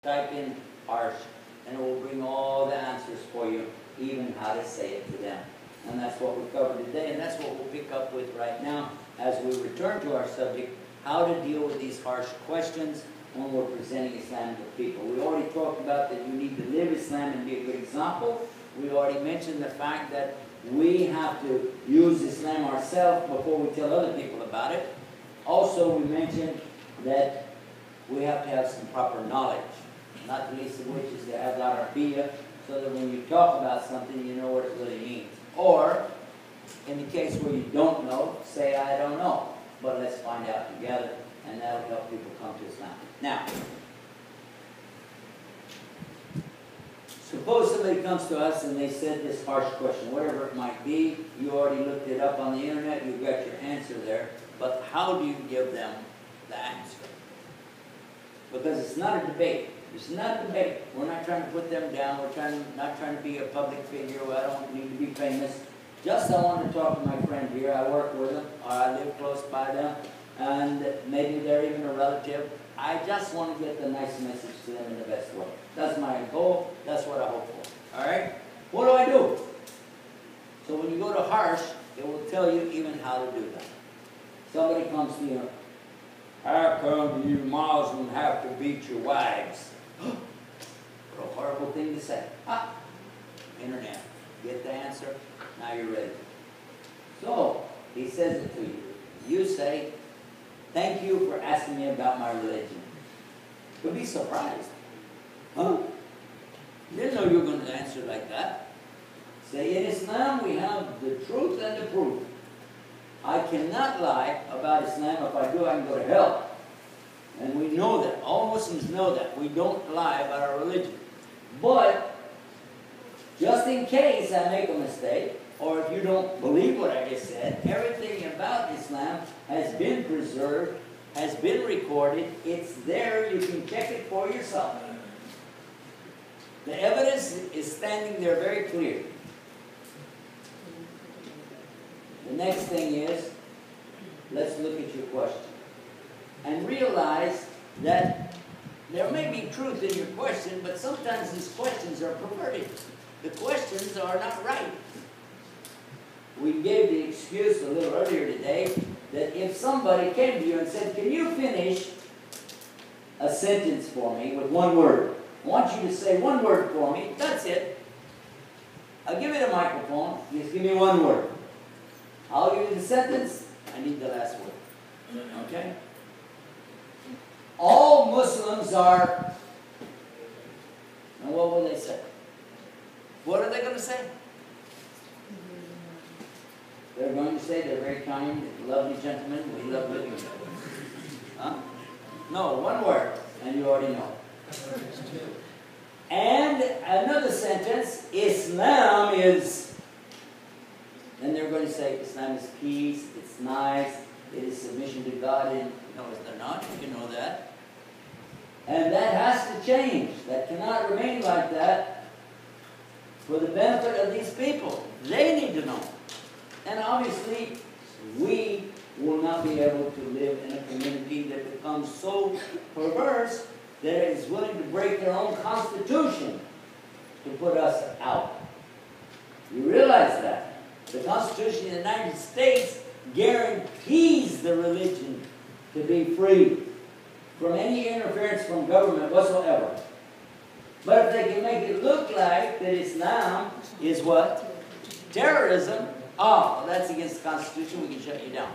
type in harsh, and it will bring all the answers for you, even how to say it to them. And that's what we covered today, and that's what we'll pick up with right now as we return to our subject, how to deal with these harsh questions when we're presenting Islam to people. We already talked about that you need to live Islam and be a good example. We already mentioned the fact that we have to use Islam ourselves before we tell other people about it. Also, we mentioned that we have to have some proper knowledge, not the least of which is to have Arabiya, so that when you talk about something, you know what it really means. Or, in the case where you don't know, say, I don't know. But let's find out together, and that'll help people come to Islam. Now, suppose somebody comes to us and they said this harsh question, whatever it might be, you already looked it up on the internet, you've got your answer there, but how do you give them the answer? Because it's not a debate. It's not a debate. We're not trying to put them down. We're not trying to be a public figure. I don't need to be famous. Just I want to talk to my friend here. I work with them, or I live close by them, and maybe they're even a relative. I just want to get the nice message to them in the best way. That's my goal. That's what I hope for. All right? What do I do? So when you go to harsh, it will tell you even how to do that. Somebody comes to you, how come you Muslims have to beat your wives? What a horrible thing to say. Internet. Get the answer. Now you're ready. So, he says it to you. You say, thank you for asking me about my religion. You'll be surprised. Huh? You didn't know you were going to answer like that. Say, in Islam we have the truth and the proof. I cannot lie about Islam. If I do, I can go to hell. And we know that. All Muslims know that. We don't lie about our religion. But, just in case I make a mistake, or if you don't believe what I just said, everything about Islam has been preserved, has been recorded. It's there. You can check it for yourself. The evidence is standing there very clear. The next thing is, let's look at your question. And realize that there may be truth in your question, but sometimes these questions are perverted. The questions are not right. We gave the excuse a little earlier today that if somebody came to you and said, can you finish a sentence for me with one word? I want you to say one word for me. That's it. I'll give you the microphone. Just give me one word. I'll give you the sentence. I need the last word. Okay? All Muslims are... And what will they say? What are they going to say? They're going to say they're very kind, lovely gentlemen. We love living with them. Huh? No, one word, and you already know. And another sentence, Islam is... Then they're going to say Islam is peace, it's nice, it is submission to God. And no, they're not. You know that. And that has to change. That cannot remain like that for the benefit of these people. They need to know. And obviously, we will not be able to live in a community that becomes so perverse that it is willing to break their own constitution to put us out. You realize that? The Constitution of the United States guarantees the religion to be free from any interference from government whatsoever. But if they can make it look like that Islam is what? Terrorism. Oh, that's against the Constitution. We can shut you down.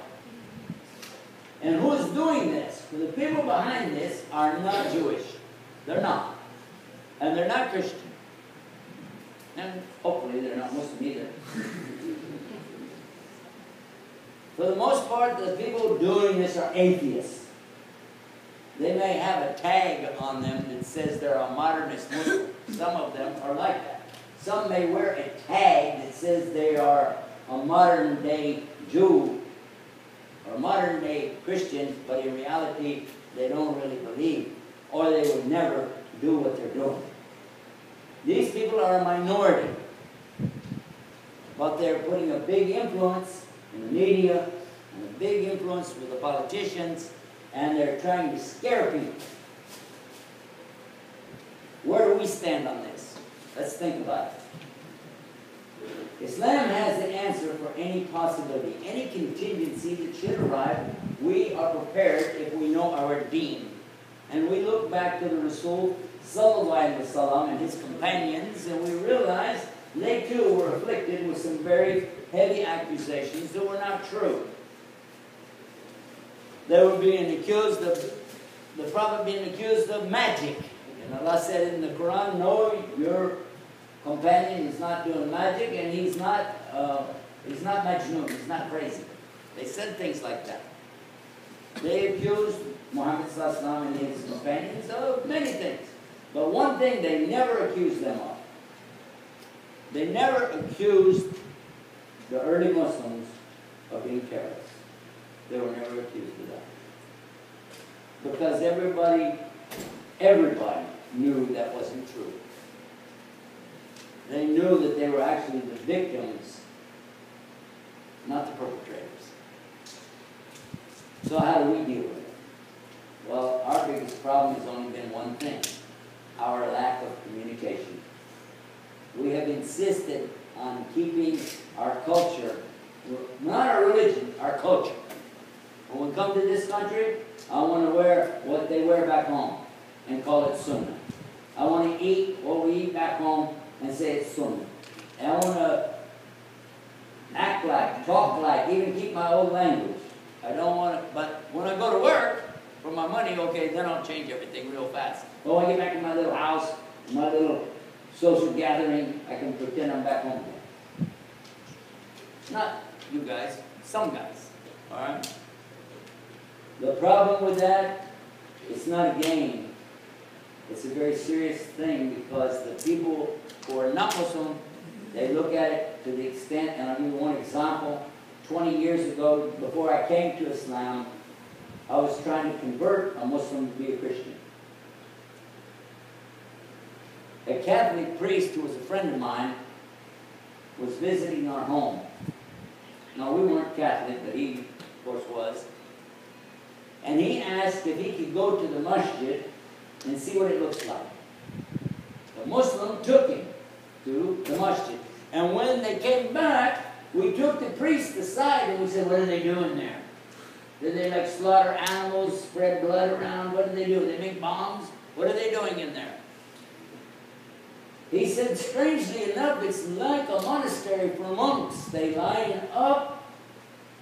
And who is doing this? The people behind this are not Jewish. They're not. And they're not Christian. And hopefully they're not Muslim either. For the most part, the people doing this are atheists. They may have a tag on them that says they're a modernist Muslim. Some of them are like that. Some may wear a tag that says they are a modern-day Jew or modern-day Christian, but in reality, they don't really believe, or they would never do what they're doing. These people are a minority, but they're putting a big influence in the media and a big influence with the politicians, and they're trying to scare people. we stand on this? Let's think about it. Islam has an answer for any possibility, any contingency that should arrive. We are prepared if we know our deen. And we look back to the Rasul Sallallahu Alaihi Wasallam and his companions, and we realize they too were afflicted with some very heavy accusations that were not true. They were being accused of, the Prophet being accused of magic. And Allah said in the Quran, no, your companion is not doing magic, and he's not Majnun, he's not crazy. They said things like that. They accused Muhammad Sallallahu Alaihi Wasallam and his companions of many things. But one thing they never accused them of. They never accused the early Muslims of being careless. They were never accused of that. Because everybody knew that wasn't true. They knew that they were actually the victims, not the perpetrators. So how do we deal with it? Well, our biggest problem has only been one thing: our lack of communication. We have insisted on keeping our culture, not our religion, our culture. When we come to this country, I want to wear what they wear back home and call it Sunnah. I want to eat what we eat back home and say it's Sunnah. And I want to act like, talk like, even keep my old language. I don't want to, but when I go to work for my money, okay, then I'll change everything real fast. But when I get back to my little house, my little social gathering, I can pretend I'm back home. Not you guys, some guys, all right? The problem with that, it's not a game. It's a very serious thing, because the people who are not Muslim, they look at it to the extent, and I'll give you one example. 20 years ago, before I came to Islam, I was trying to convert a Muslim to be a Christian. A Catholic priest who was a friend of mine was visiting our home. Now, we weren't Catholic, but he, of course, was. And he asked if he could go to the masjid and see what it looks like. The Muslim took him to the masjid. And when they came back, we took the priest aside and we said, what are they doing there? Did they like slaughter animals, spread blood around? What do they do? They make bombs? What are they doing in there? He said, strangely enough, it's like a monastery for monks. They line up,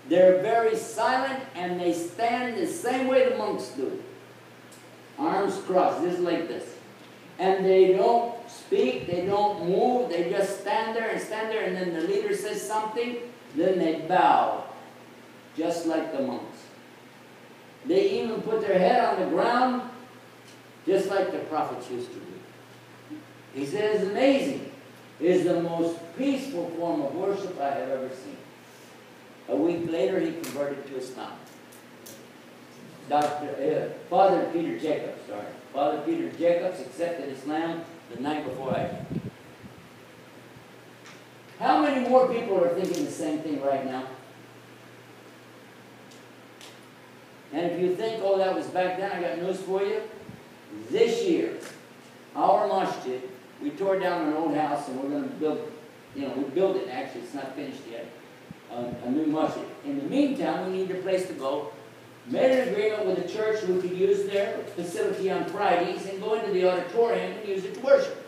they're very silent, and they stand the same way the monks do. Arms crossed, just like this. And they don't speak, they don't move, they just stand there, and then the leader says something, then they bow, just like the monks. They even put their head on the ground, just like the prophets used to do. He said, it's amazing. It is the most peaceful form of worship I have ever seen. A week later, he converted to Islam. Father Peter Jacobs accepted Islam the night before I did. How many more people are thinking the same thing right now? And if you think, oh, that was back then, I got news for you. This year, our masjid, we tore down an old house and we're going to build, we built it actually, it's not finished yet, a new masjid. In the meantime, we need a place to go. Made an agreement with the church we could use their facility on Fridays and go into the auditorium and use it to worship.